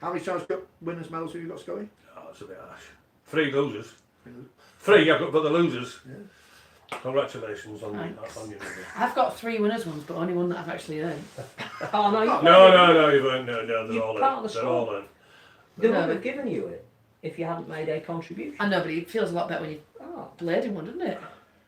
How many Challenge Cup winners' medals have you got, Scully? Oh, that's a bit harsh. 3 losers. 3, I've got the losers. Yeah. Congratulations on Thanks. your I've got 3 winners ones, but only one that I've actually earned. Oh no, you No, you weren't. No, they're You're all part of the they're squad. all in. They No, would have but- given you it if you hadn't made a contribution. I know, but it feels a lot better when you Oh. played in one, doesn't it?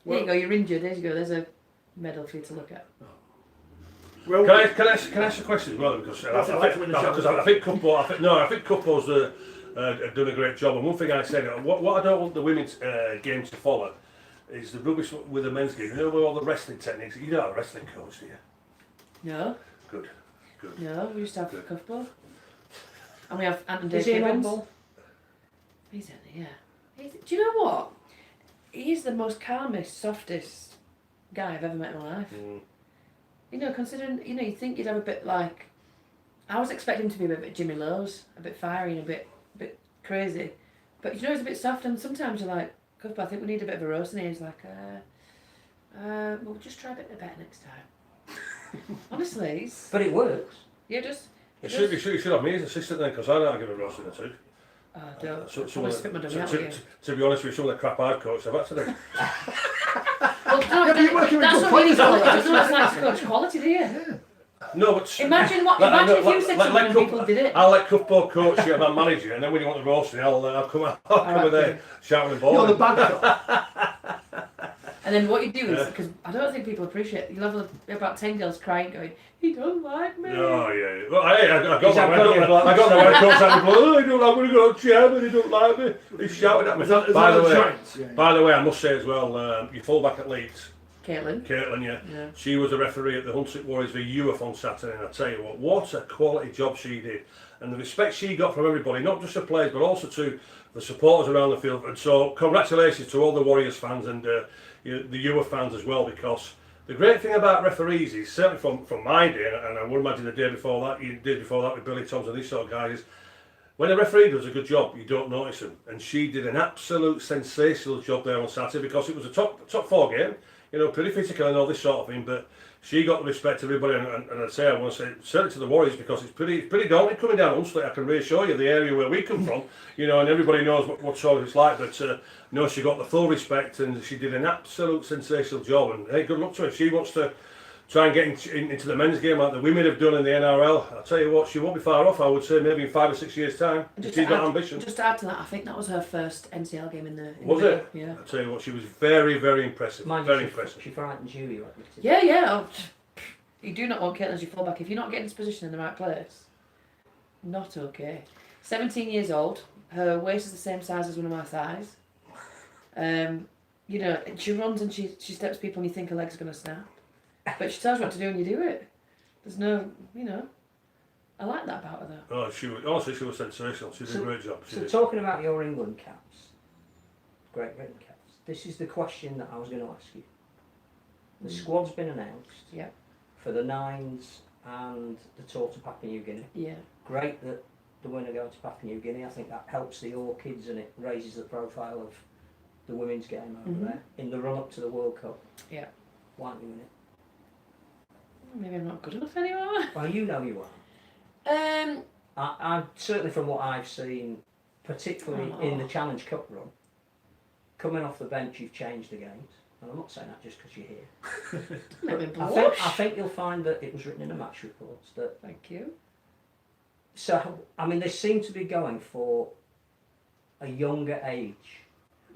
There you go, you're injured, there you go, there's a medal for you to look at. Well, Can I ask a question as well? Because What's it like to win the Challenge I think Cupbo's done a great job. And one thing I said, what I don't want the women's game to follow is the rubbish with the men's game. You know, with all the wrestling techniques. You don't have a wrestling coach, do you? No, Good. no, we used to have Good. Cuthbertson. And we have Anthony Is he Gibbons. humble? He's in there, yeah. Do you know what? He's the most calmest, softest guy I've ever met in my life. You know, considering, you know, you think you'd have a bit like... I was expecting him to be a bit Jimmy Lowe's, a bit fiery and a bit crazy. But, you know, he's a bit soft and sometimes you're like, Cuthbert, I think we need a bit of a roast. And he's like, we'll just try a bit better next time. Honestly, he's... But it works. Yeah, just... You should have me as assistant then, because I don't give a roast in the tooth. Oh, don't. So- I want to spit my dummy out to, with you. to be honest with you, some of the crap I've coached, I've had to do. Well, no, but you're working with that's good not really players, quality. aren't It's you? not like to coach quality, do you? No, but Imagine if you said something and people did it. I'll let Cuthbert coach you and my manager, and then when you want the roasting, I'll come with Alright, there shouting and You're the bawling. bad cop. And then what you do is, because I don't think people appreciate it, you'll have about 10 girls crying going, he don't like me. Oh yeah. Well, I got He's that. having a I got that when I coached out the blood. Oh, he don't like when I go to chairman. He don't like me. He's shouting at me. Is that By the the way, Giants? Yeah. by the way, I must say as well, your fullback at Leeds, Caitlin. Caitlin, Yeah. she was a referee at the Hunswick Warriors v UF on Saturday, and I tell you what a quality job she did, and the respect she got from everybody, not just the players but also to the supporters around the field. And so congratulations to all the Warriors fans and the UF fans as well, because the great thing about referees is, certainly from my day, and I would imagine the day before that with Billy Thompson and these sort of guys, is when a referee does a good job, you don't notice them. And she did an absolute sensational job there on Saturday, because it was a top 4 game, you know, pretty physical and all this sort of thing, but she got the respect to everybody, and I'd say, I want to say, certainly to the Warriors, because it's pretty daunting coming down Hunslet. I can reassure you, the area where we come from, you know, and everybody knows what sort of it's like, but no, she got the full respect, and she did an absolute sensational job, and hey, good luck to her. If she wants to try and get into the men's game like the women have done in the NRL, I'll tell you what, she won't be far off, I would say, maybe in 5 or 6 years' time, if she's got ambition. Just to add to that, I think that was her first NCL game in the Was the it? Yeah. I'll tell you what, she was very, very impressive. Mind very you, impressive. She frightens you admitted. Yeah. Oh, you do not want Caitlin as your fullback. If you're not getting this position in the right place, not okay. 17 years old, her waist is the same size as one of my thighs. You know, she runs and she steps people and you think her legs are going to snap. But she tells you what to do and you do it. There's no, you know, I like that about her though. Oh, honestly, she was sensational. She did a great job. She So did. talking about your England caps, Great Britain caps, this is the question that I was going to ask you. The squad's been announced Yeah. for the Nines and the tour to Papua New Guinea. Yeah. Great that the winner going to Papua New Guinea. I think that helps the Orchids and it raises the profile of the women's game over there in the run up to the World Cup. Yeah. Why don't you win it? Maybe I'm not good enough anymore. Well, you know you are. I certainly from what I've seen, particularly in the Challenge Cup run, coming off the bench, you've changed the games. And I'm not saying that just because you're here. Make me blush. I think you'll find that it was written in the match reports that. Thank you. So I mean, they seem to be going for a younger age,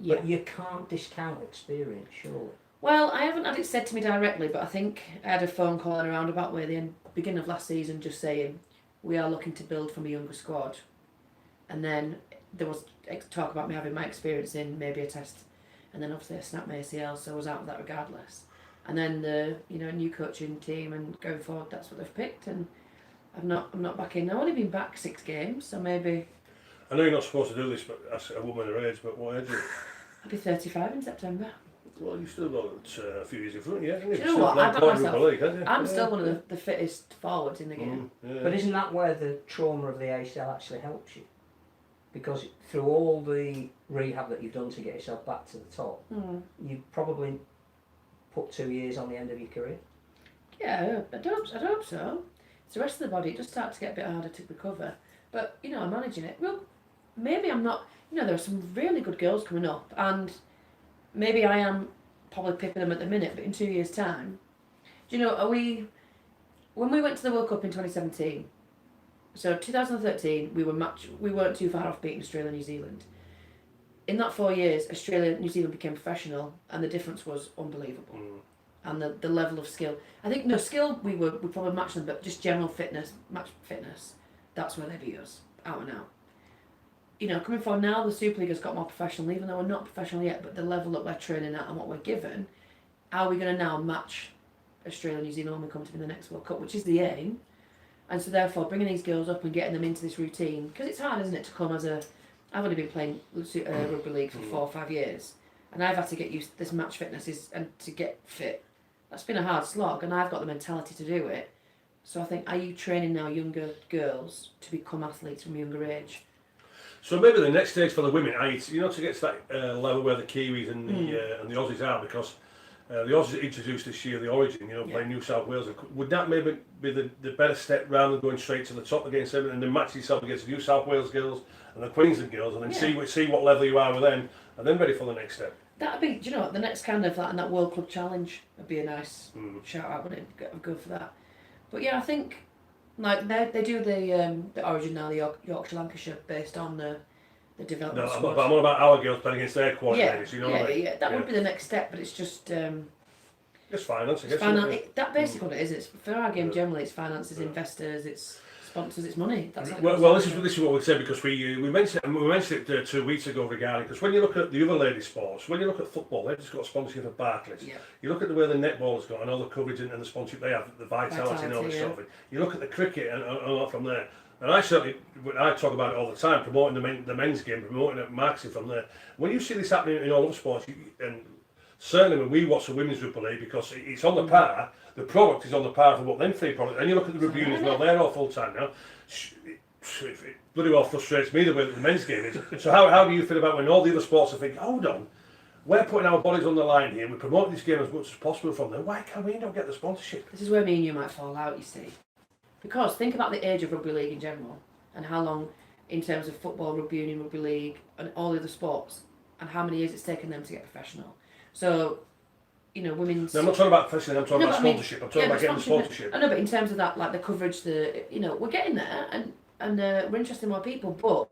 Yeah. but you can't discount experience, surely. Well, I haven't had it said to me directly, but I think I had a phone call in a roundabout way at the beginning of last season just saying we are looking to build from a younger squad. And then there was talk about me having my experience in maybe a test, and then obviously I snapped my ACL, so I was out of that regardless. And then the new coaching team and going forward, that's what they've picked, and I'm not back in. I've only been back 6 games, so maybe I know you're not supposed to do this, but as a woman her age, but what age are you? I'll be 35 in September. Well, you've still got a few years in front, yeah, haven't you? Do you know what? I back myself. League, haven't you? I'm still one of the fittest forwards in the game. Yeah. But isn't that where the trauma of the ACL actually helps you? Because through all the rehab that you've done to get yourself back to the top, you've probably put 2 years on the end of your career. Yeah, I hope so. It's the rest of the body. It does start to get a bit harder to recover. But, you know, I'm managing it. Well, maybe I'm not, you know, there are some really good girls coming up, and maybe I am probably picking them at the minute, but in 2 years' time, do you know, when we went to the World Cup in 2017, so 2013, we weren't too far off beating Australia and New Zealand. In that 4 years, Australia and New Zealand became professional, and the difference was unbelievable. And the level of skill. I think, no, skill, we probably matched them, but just general fitness, match fitness, that's where they beat us, out and out. You know, coming forward now, the Super League has got more professional, even though we're not professional yet, but the level that we're training at and what we're given, are we going to now match Australia and New Zealand when we come to the next World Cup, which is the aim. And so therefore, bringing these girls up and getting them into this routine, because it's hard, isn't it, to come as a... I've only been playing Rugby League for 4 or 5 years, and I've had to get used to this match fitness and to get fit. That's been a hard slog, and I've got the mentality to do it. So I think, are you training now younger girls to become athletes from a younger age? So maybe the next stage for the women, you know, to get to that level where the Kiwis and the Aussies are, because the Aussies introduced this year the Origin, you know, playing New South Wales. Would that maybe be the better step rather than going straight to the top against them and then match yourself against the New South Wales girls and the Queensland girls, and then see what level you are with them, and then ready for the next step? That'd be, do you know what, the next kind of that, and that World Club Challenge would be a nice shout out, wouldn't it? I'd go for that. But yeah, I think like they do the Origin now, the Yorkshire Lancashire, based on the development squad. But I'm on about our girls playing against their quality ladies, you know what I mean? Yeah, that would be the next step, but it's just it's finance, I guess. That basically what it is. It's for our game generally. It's finances, investors, it's sponsors, it's money. That's well, this is what we said, because we mentioned it 2 weeks ago regarding, because when you look at the other ladies' sports, when you look at football, they've just got a sponsorship of Barclays. Yeah. You look at the way the netball has got and all the coverage and the sponsorship they have, the vitality and all this sort of thing. You look at the cricket and all from there. And I talk about it all the time, promoting the men's game, promoting it, marketing from there. When you see this happening in all other sports, and certainly when we watch the women's Rugby League, because it's on the par, the product is on the par of what them three products. And you look at the Rugby Unions now, they're all full time now. It bloody well frustrates me the way that the men's game is. So how do you feel about when all the other sports are thinking, hold on, we're putting our bodies on the line here, we're promoting this game as much as possible from them, why can't we not get the sponsorship? This is where me and you might fall out, you see. Because think about the age of Rugby League in general, and how long, in terms of football, rugby union, rugby league, and all the other sports, and how many years it's taken them to get professional. So, you know, women's... No, I'm not talking about professional, I'm talking about sponsorship. I'm talking about getting the sponsorship. I know, but in terms of that, like the coverage, we're getting there, and we're interested in more people,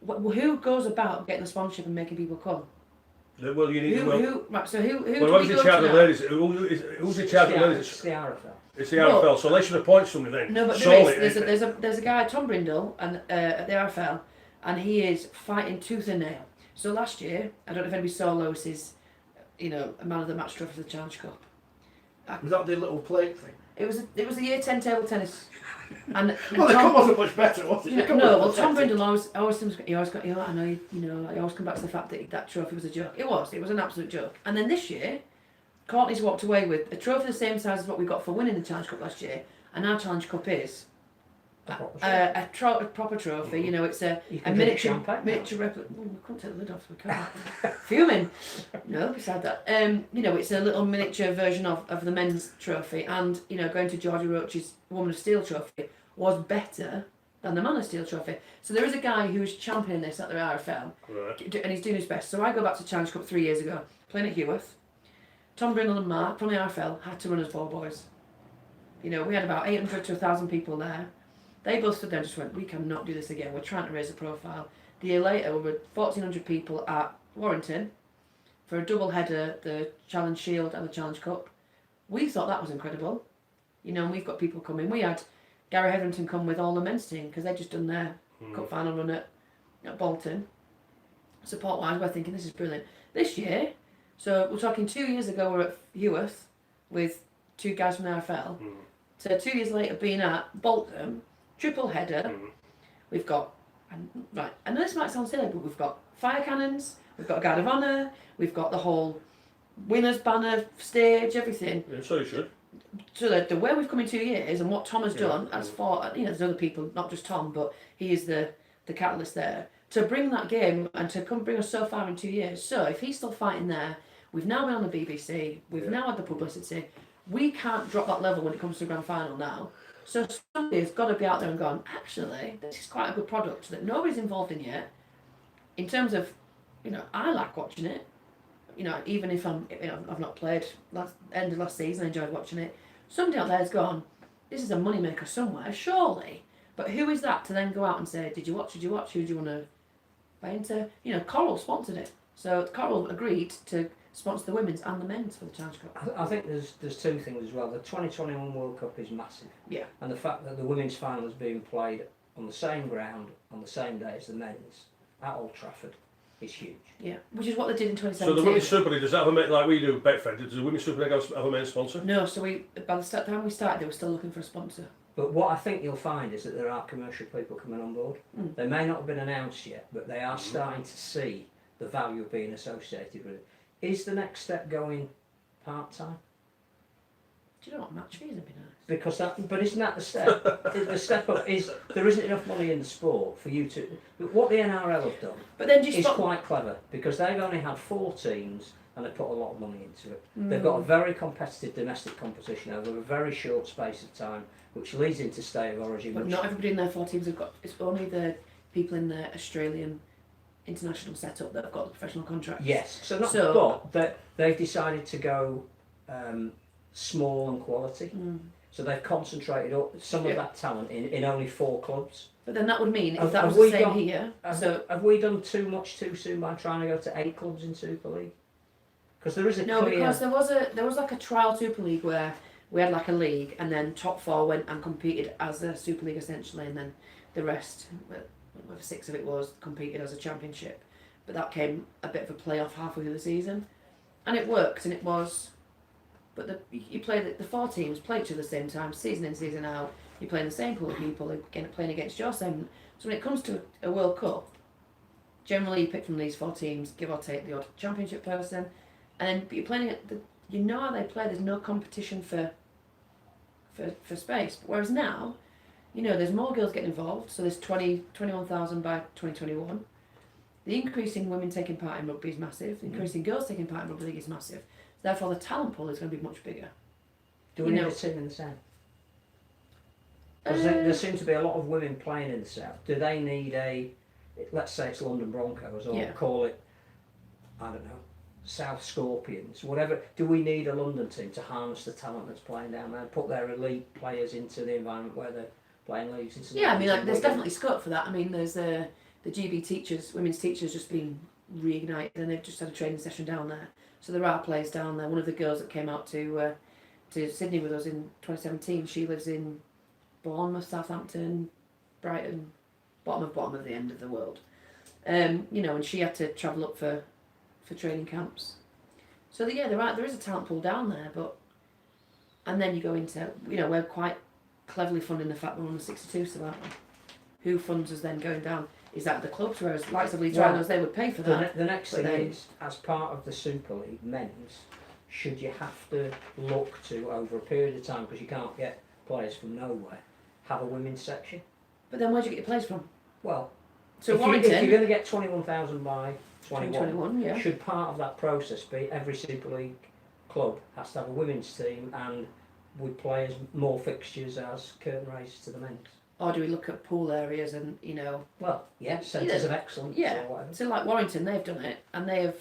but who goes about getting the sponsorship and making people come? Well, you need who who's in charge of the ladies? Who's in charge of the ladies? It's the RFL. It's the RFL, so they should appoint somebody then. No, but there's a guy, Tom Brindle, at the RFL, and he is fighting tooth and nail. So last year, I don't know if anybody saw Lewis's, a man of the match trophy for the Challenge Cup. Was that the little plate thing? It was a year 10 table tennis. And well, the cup wasn't much better, was it? Tom Brindle always got, I know, I always come back to the fact that trophy was a joke. It was an absolute joke. And then this year, Courtney's walked away with a trophy the same size as what we got for winning the Challenge Cup last year, and our Challenge Cup is a proper trophy. It's a miniature replica. We couldn't take the lid off, we can't. Fuming. No, beside that. It's a little miniature version of the men's trophy, and going to Georgia Roach's Woman of Steel trophy was better than the Man of Steel trophy. So there is a guy who's championing this at the RFL, and he's doing his best. So I go back to Challenge Cup 3 years ago, playing at Heworth. Tom Brindle and Mark from the RFL had to run as ball boys. We had about 800 to 1,000 people there. They both stood there and just went, we cannot do this again. We're trying to raise the profile. The year later, we were 1,400 people at Warrington for a double header, the Challenge Shield and the Challenge Cup. We thought that was incredible. And we've got people coming. We had Gary Hetherington come with all the men's team because they'd just done their cup final run at Bolton. Support-wise, we're thinking this is brilliant. This year, so we're talking 2 years ago, we're at Heworth with 2 guys from the RFL. So 2 years later, being at Bolton, triple header, we've got, right, I know this might sound silly, but we've got fire cannons, we've got a guard of honour, we've got the whole winners banner, stage, everything. Yeah, so you should. So the way we've come in 2 years and what Tom has done, as for, there's other people, not just Tom, but he is the catalyst there, to bring that game and to come bring us so far in 2 years. So if he's still fighting there, we've now been on the BBC, we've now had the publicity, We can't drop that level when it comes to the grand final now. So somebody's got to be out there and gone, actually, this is quite a good product that nobody's involved in yet. In terms of, I like watching it. Even if I've not played end of last season, I enjoyed watching it. Somebody out there has gone, this is a moneymaker somewhere, surely. But who is that to then go out and say, did you watch? Who do you want to buy into? Coral sponsored it. So Coral agreed to sponsor the women's and the men's for the Challenge Cup. I think there's two things as well. The 2021 World Cup is massive. Yeah. And the fact that the women's final is being played on the same ground on the same day as the men's at Old Trafford is huge. Yeah, which is what they did in 2017. So the Women's Super League, does that have a like we do Betfred, does the Women's Super League have a main sponsor? No, so by the time we started, they were still looking for a sponsor. But what I think you'll find is that there are commercial people coming on board. They may not have been announced yet, but they are starting to see the value of being associated with it. Is the next step going part-time? Do you know what, match fees would be nice? Because but isn't that the step? The step up is there isn't enough money in the sport for you to. But what the NRL have done but then is quite clever because they've only had 4 teams and they put a lot of money into it. They've got a very competitive domestic competition over a very short space of time, which leads into state of origin. But not everybody in their 4 teams have got. It's only the people in the Australian international setup that have got the professional contracts. Yes, but they've decided to go small and quality. So they've concentrated some of that talent in only 4 clubs. But then that would mean if that was the same here. So have we done too much too soon by trying to go to 8 clubs in Super League? Because there is a no, clear... because there was like a trial Super League where we had like a league and then top 4 went and competed as a Super League essentially, and then the rest, whatever 6 of it was, competed as a championship. But that came a bit of a playoff halfway through the season, and it worked, and it was. But you play the 4 teams play each other at the same time, season in, season out. You're playing the same pool of people, again playing against your same. So when it comes to a World Cup, generally you pick from these 4 teams, give or take the odd championship person, and but you're playing at how they play. There's no competition for space. But whereas now, there's more girls getting involved. So there's 21,000 by 2021. The increase in women taking part in rugby is massive. The increase in girls taking part in rugby league is massive. Therefore, the talent pool is going to be much bigger. Do we need a team in the South? Because there seem to be a lot of women playing in the South. Do they need let's say it's London Broncos, or call it, I don't know, South Scorpions, whatever. Do we need a London team to harness the talent that's playing down there, put their elite players into the environment where they're playing leagues? Yeah, I mean, there's definitely scope for that. I mean, there's the GB teachers, women's teachers, just been reignited, and they've just had a training session down there. So there are players down there. One of the girls that came out to Sydney with us in 2017, she lives in Bournemouth, Southampton, Brighton, bottom of the end of the world. And she had to travel up for training camps. So there is a talent pool down there, and then you go into, we're quite cleverly funding the fact we're on the 62 still, aren't we? Who funds us then going down? Is that the clubs? Whereas likes of Leeds Rhinos, they would pay for that. The next thing is, as part of the Super League men's, should you have to look to, over a period of time, because you can't get players from nowhere, have a women's section? But then where do you get your players from? Well, so if you're going to get 21,000 by 21, should part of that process be every Super League club has to have a women's team and with players, more fixtures as curtain raises to the men's? Or do we look at pool areas and, Well, centres of excellence or whatever. So like Warrington, they've done it, and they have,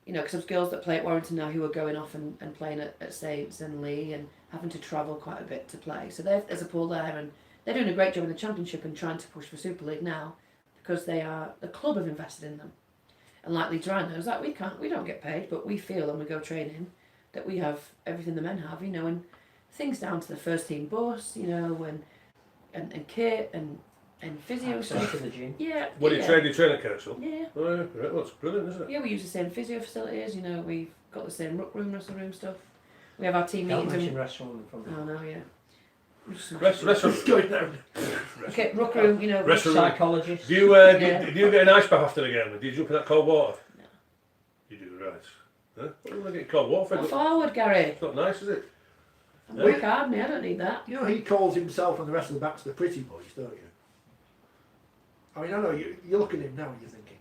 because there's girls that play at Warrington now who are going off and playing at Saints and Lee and having to travel quite a bit to play. So there's a pool there, and they're doing a great job in the Championship and trying to push for Super League now because the club have invested in them. And like Leeds Rhinos, we don't get paid, but we feel when we go training that we have everything the men have, and things down to the first team bus, and kit and physio stuff. To the gym. Yeah. What do you train? Do you train at Council? Yeah. Oh, right, well, that's brilliant, isn't it? Yeah, we use the same physio facilities. We've got the same ruck room, wrestle room stuff. We have our team Don't meetings. mention restaurant in front of Oh no, yeah. Restaurant. going down. Okay, ruck room. Restaurant. Psychologist. Do you get an ice bath after the game? Do you jump in that cold water? No. You do, right. Huh? What do you get cold water Go for? forward, Gary. It's not nice, is it? I work hard, me. I don't need that. He calls himself and the rest of the backs the pretty boys, don't you? I mean, I know you look at him now and you're thinking,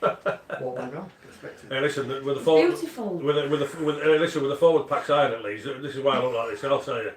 What went wrong? Perspective. Hey, listen, with the forward, Beautiful. listen, with the forward packs iron at Leeds, this is why I look like this. I'll tell you.